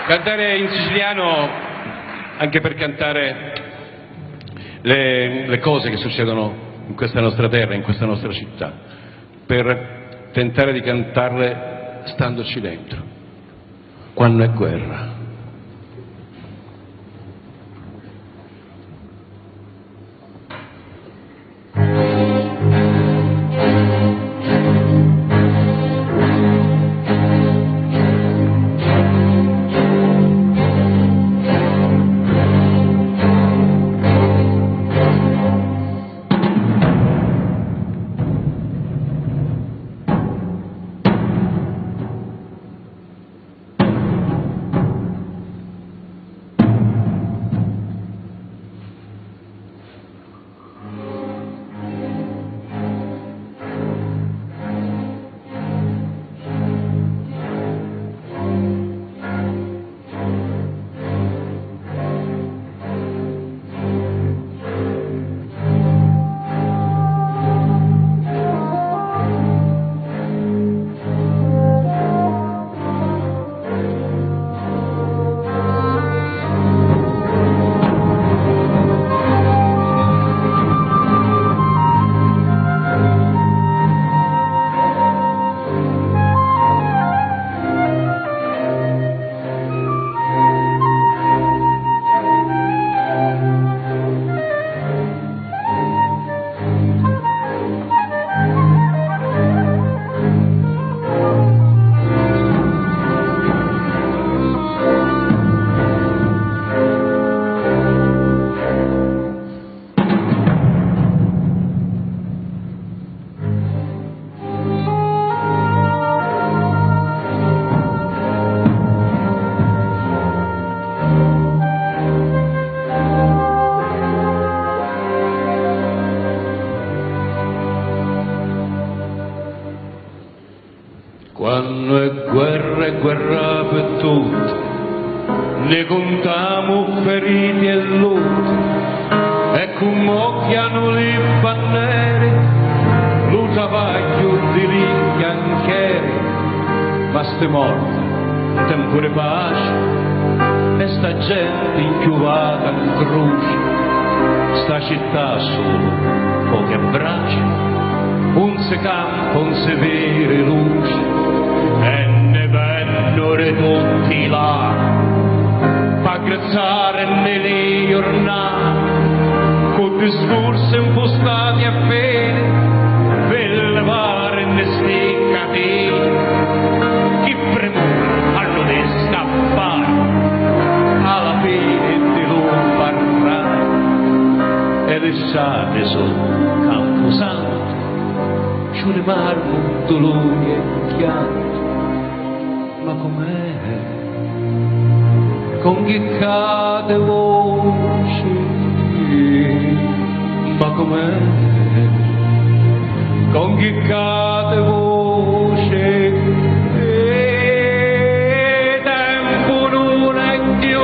Cantare in siciliano anche per cantare le cose che succedono in questa nostra terra, in questa nostra città, per tentare di cantarle standoci dentro, quando è guerra. Quando è guerra per tutti, ne contiamo feriti e lutti, e con mocchiano le bandiere, lo travaglio di richianchieri, ma ste morte, tempo di pace, e sta gente inchiuvata in croce, sta città solo poche braccia, un se campo, un se vere luce, e ne vennero tutti là, pa' grazzare nelle giornate, con discorsi impostati a fede, per levare ne sti catene, chi premura allo de scappare, alla fine di lo parlare, e lasciate sul camposanto, ci rimarmo dolore e pianto, ma com'è? Con chi cade voce, ma com'è? Con chi cade voce, e tempo non è più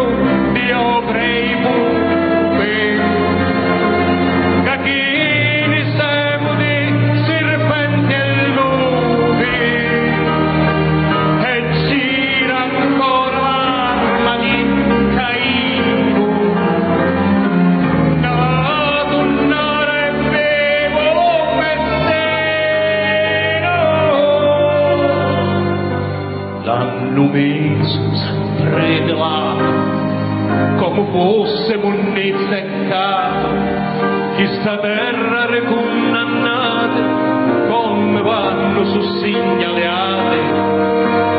di opere i buchi, che chi ne siamo di serpenti e lupi, e gira ancora l'arma di Caino, da tornare vivo per te. L'hanno messo sempre di là, come fosse munnezza e capo, chi sta terra recondannate, come vanno su segnaleate,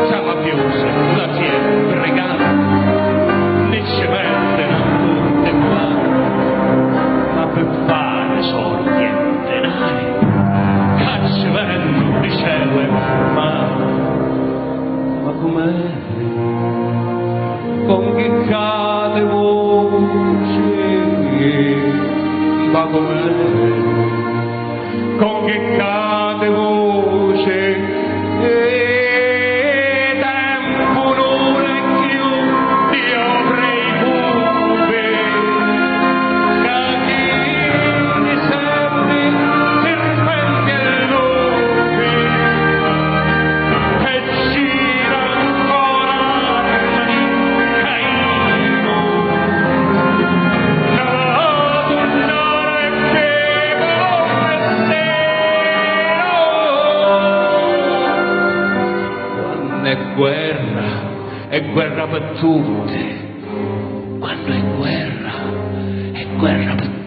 siamo a piose, la si è pregata, ne ci mette non tutte qua, ma per fare solo niente nai, caccia vengono di cielo e ma com'è? Con chi cade voce, ma com'è? Con chi cade voce, e tempo non è più di opere i buchi, che chi ne sente serpenti e lupi, e gira ancora l'arma di è guerra per tutti. Quando è guerra per tutti.